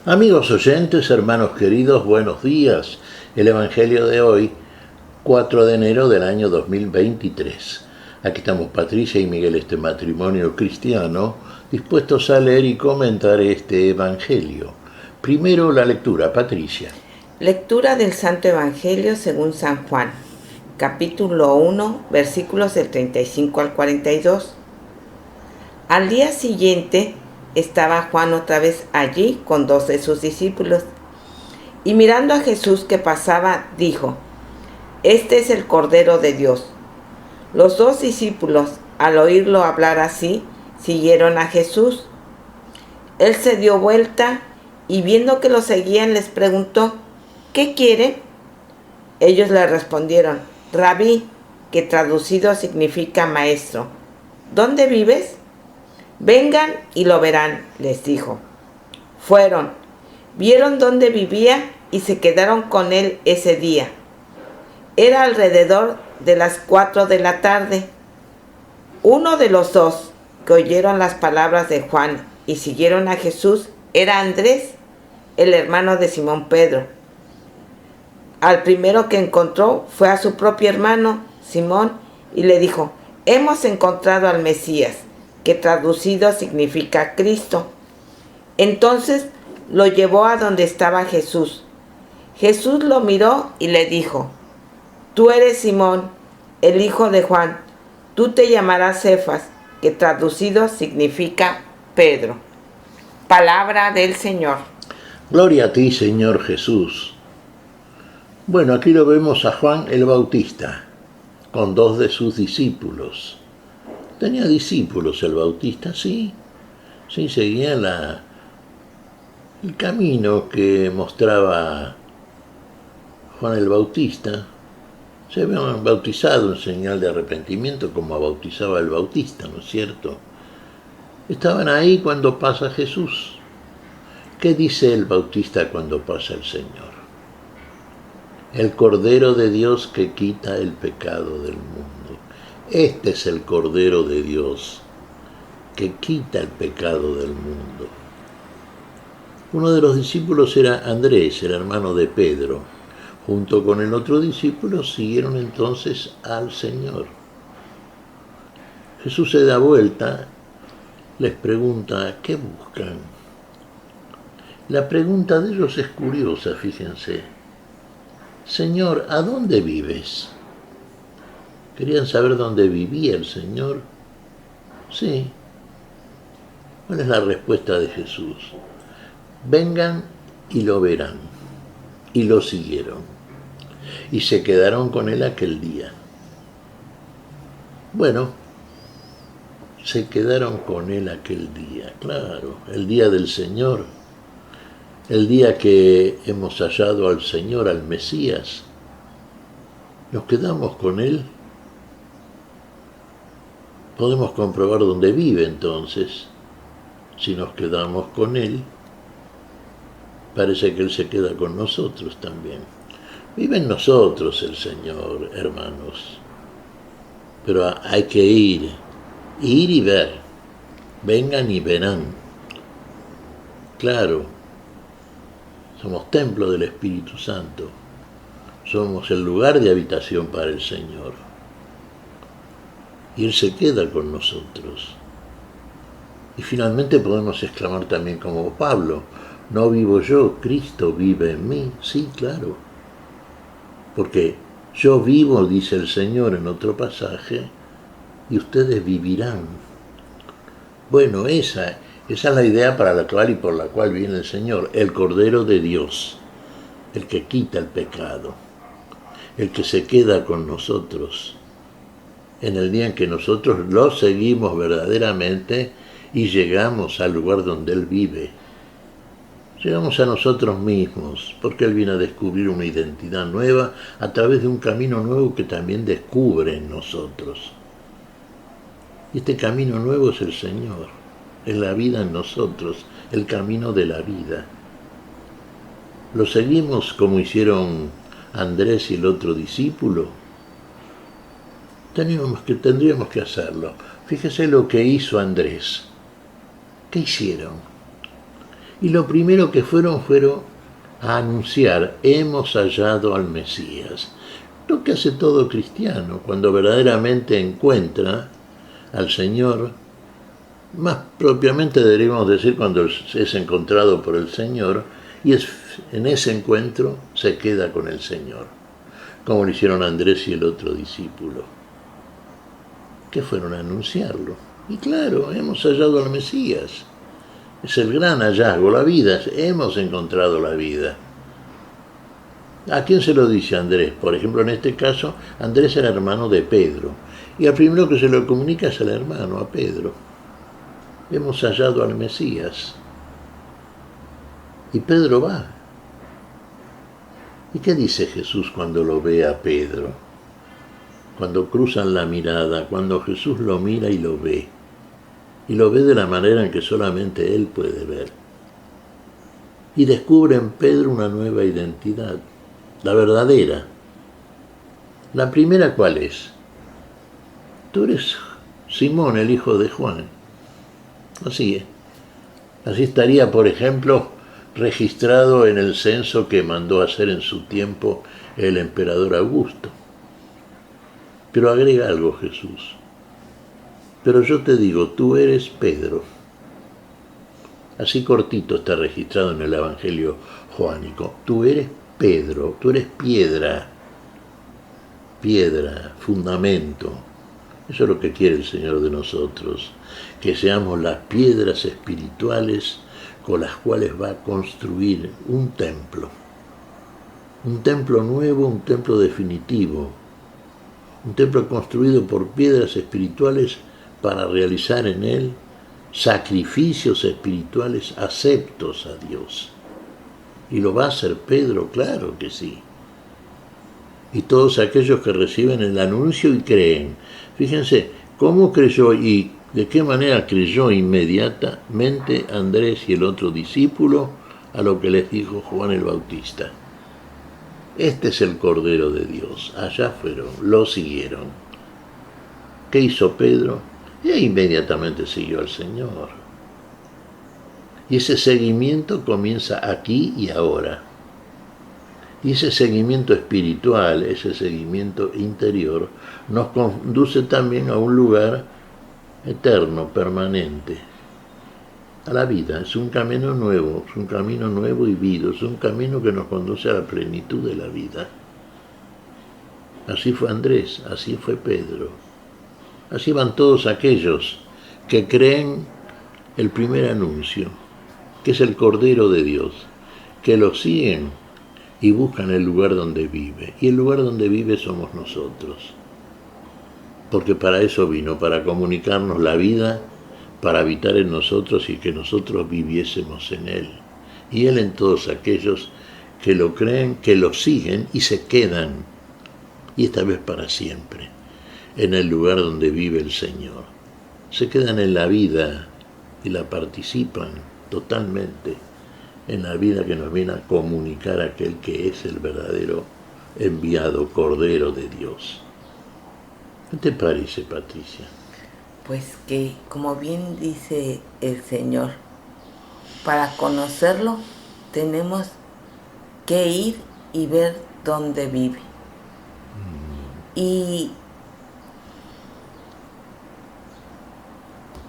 Amigos oyentes, hermanos queridos, buenos días. El Evangelio de hoy, 4 de enero del año 2023. Aquí estamos Patricia y Miguel, este matrimonio cristiano, dispuestos a leer y comentar este Evangelio. Primero la lectura, Patricia. Lectura del Santo Evangelio según San Juan, capítulo 1, versículos del 35 al 42. Al día siguiente estaba Juan otra vez allí con 2 de sus discípulos, y mirando a Jesús que pasaba, dijo: «Este es el Cordero de Dios». Los 2 discípulos, al oírlo hablar así, siguieron a Jesús. Él se dio vuelta y viendo que lo seguían les preguntó: «¿Qué quieren?». Ellos le respondieron: «Rabí», que traducido significa maestro, «¿dónde vives?». «Vengan y lo verán», les dijo. Fueron, vieron dónde vivía y se quedaron con él ese día. Era alrededor de las 4 de la tarde. Uno de los 2 que oyeron las palabras de Juan y siguieron a Jesús era Andrés, el hermano de Simón Pedro. Al primero que encontró fue a su propio hermano, Simón, y le dijo: «Hemos encontrado al Mesías», que traducido significa Cristo. Entonces lo llevó a donde estaba Jesús. Jesús lo miró y le dijo: «Tú eres Simón, el hijo de Juan. Tú te llamarás Cefas», que traducido significa Pedro. Palabra del Señor. Gloria a ti, Señor Jesús. Bueno, aquí lo vemos a Juan el Bautista, con 2 de sus discípulos. Tenía discípulos el Bautista, sí, seguía el camino que mostraba Juan el Bautista. Se habían bautizado en señal de arrepentimiento, como bautizaba el Bautista, ¿no es cierto? Estaban ahí cuando pasa Jesús. ¿Qué dice el Bautista cuando pasa el Señor? El Cordero de Dios que quita el pecado del mundo. Este es el Cordero de Dios que quita el pecado del mundo. Uno de los discípulos era Andrés, el hermano de Pedro. Junto con el otro discípulo siguieron entonces al Señor. Jesús se da vuelta, les pregunta: ¿qué buscan? La pregunta de ellos es curiosa, fíjense. Señor, ¿a dónde vives? ¿Querían saber dónde vivía el Señor? Sí. ¿Cuál es la respuesta de Jesús? Vengan y lo verán. Y lo siguieron. Y se quedaron con él aquel día. Bueno, se quedaron con él aquel día, claro, el día del Señor. El día que hemos hallado al Señor, al Mesías. Nos quedamos con él. Podemos comprobar dónde vive entonces. Si nos quedamos con él, parece que él se queda con nosotros también. Vive en nosotros el Señor, hermanos. Pero hay que ir y ver. Vengan y verán. Claro, somos templo del Espíritu Santo. Somos el lugar de habitación para el Señor. Y Él se queda con nosotros. Y finalmente podemos exclamar también como Pablo: no vivo yo, Cristo vive en mí. Sí, claro. Porque yo vivo, dice el Señor en otro pasaje, y ustedes vivirán. Bueno, esa es la idea para la cual y por la cual viene el Señor, el Cordero de Dios, el que quita el pecado, el que se queda con nosotros en el día en que nosotros lo seguimos verdaderamente y llegamos al lugar donde Él vive. Llegamos a nosotros mismos, porque Él viene a descubrir una identidad nueva a través de un camino nuevo que también descubre en nosotros. Y este camino nuevo es el Señor, es la vida en nosotros, el camino de la vida. Lo seguimos como hicieron Andrés y el otro discípulo. Tendríamos que hacerlo. Fíjese lo que hizo Andrés. ¿Qué hicieron? Y lo primero que fueron a anunciar: hemos hallado al Mesías. Lo que hace todo cristiano cuando verdaderamente encuentra al Señor. Más propiamente deberíamos decir cuando es encontrado por el Señor, y en ese encuentro se queda con el Señor, como lo hicieron Andrés y el otro discípulo, que fueron a anunciarlo. Y claro, hemos hallado al Mesías. Es el gran hallazgo, la vida, hemos encontrado la vida. ¿A quién se lo dice Andrés? Por ejemplo, en este caso, Andrés era hermano de Pedro, y al primero que se lo comunica es al hermano, a Pedro. Hemos hallado al Mesías. Y Pedro va. ¿Y qué dice Jesús cuando lo ve a Pedro? Cuando cruzan la mirada, cuando Jesús lo mira y lo ve. Y lo ve de la manera en que solamente Él puede ver. Y descubre en Pedro una nueva identidad, la verdadera. La primera, ¿cuál es? Tú eres Simón, el hijo de Juan. Así es. Así estaría, por ejemplo, registrado en el censo que mandó hacer en su tiempo el emperador Augusto. Pero agrega algo Jesús. Pero yo te digo, tú eres Pedro. Así cortito está registrado en el Evangelio joánico. Tú eres Pedro, tú eres piedra. Piedra, fundamento. Eso es lo que quiere el Señor de nosotros, que seamos las piedras espirituales con las cuales va a construir un templo nuevo, un templo definitivo, un templo construido por piedras espirituales para realizar en él sacrificios espirituales aceptos a Dios. ¿Y lo va a hacer Pedro? Claro que sí. Y todos aquellos que reciben el anuncio y creen. Fíjense, ¿cómo creyó y de qué manera creyó inmediatamente Andrés y el otro discípulo a lo que les dijo Juan el Bautista? Este es el Cordero de Dios. Allá fueron, lo siguieron. ¿Qué hizo Pedro? Y inmediatamente siguió al Señor. Y ese seguimiento comienza aquí y ahora. Y ese seguimiento espiritual, ese seguimiento interior, nos conduce también a un lugar eterno, permanente, a la vida. Es un camino nuevo y vivo, es un camino que nos conduce a la plenitud de la vida. Así fue Andrés, así fue Pedro, así van todos aquellos que creen el primer anuncio, que es el Cordero de Dios, que lo siguen y buscan el lugar donde vive. Y el lugar donde vive somos nosotros. Porque para eso vino, para comunicarnos la vida, para habitar en nosotros y que nosotros viviésemos en Él. Y Él en todos aquellos que lo creen, que lo siguen y se quedan, y esta vez para siempre, en el lugar donde vive el Señor. Se quedan en la vida y la participan totalmente en la vida que nos viene a comunicar aquel que es el verdadero enviado Cordero de Dios. ¿Qué te parece, Patricia? Pues que, como bien dice el Señor, para conocerlo tenemos que ir y ver dónde vive. Y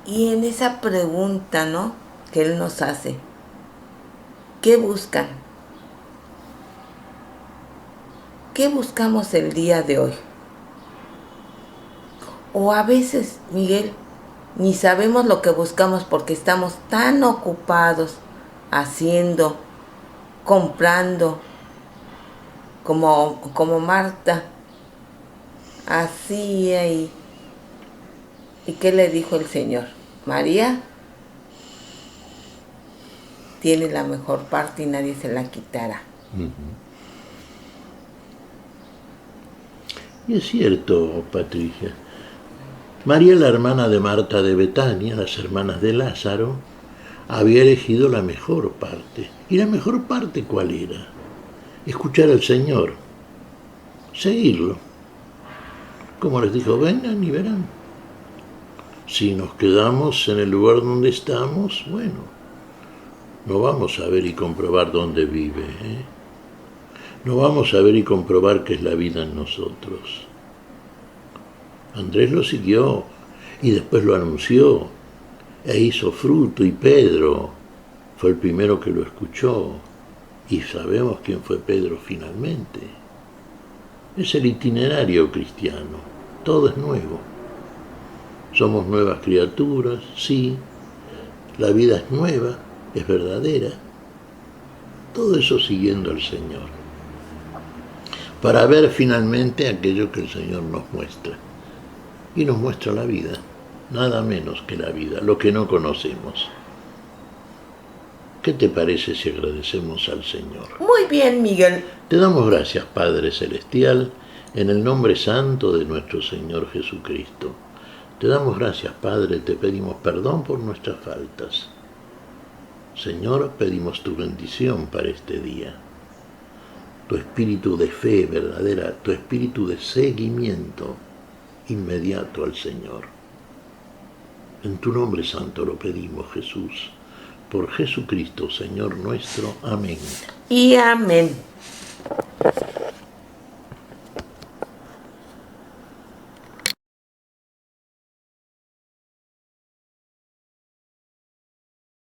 en esa pregunta, ¿no?, que Él nos hace, ¿qué buscan? ¿Qué buscamos el día de hoy? O a veces, Miguel, ni sabemos lo que buscamos porque estamos tan ocupados haciendo, comprando, como Marta, así ahí. ¿Y qué le dijo el Señor? María tiene la mejor parte y nadie se la quitará. Y es cierto, Patricia. María, la hermana de Marta de Betania, las hermanas de Lázaro, había elegido la mejor parte. ¿Y la mejor parte cuál era? Escuchar al Señor, seguirlo. Como les dijo, vengan y verán. Si nos quedamos en el lugar donde estamos, bueno, no vamos a ver y comprobar dónde vive, ¿eh? No vamos a ver y comprobar qué es la vida en nosotros. Andrés lo siguió y después lo anunció e hizo fruto, y Pedro fue el primero que lo escuchó, y sabemos quién fue Pedro finalmente. Es el itinerario cristiano, todo es nuevo. Somos nuevas criaturas, sí, la vida es nueva, es verdadera, todo eso siguiendo al Señor, para ver finalmente aquello que el Señor nos muestra. Y nos muestra la vida, nada menos que la vida, lo que no conocemos. ¿Qué te parece si agradecemos al Señor? Muy bien, Miguel. Te damos gracias, Padre Celestial, en el nombre santo de nuestro Señor Jesucristo. Te damos gracias, Padre, te pedimos perdón por nuestras faltas. Señor, pedimos tu bendición para este día, tu espíritu de fe verdadera, tu espíritu de seguimiento inmediato al Señor. En tu nombre santo lo pedimos, Jesús, por Jesucristo, Señor nuestro. Amén. Y amén.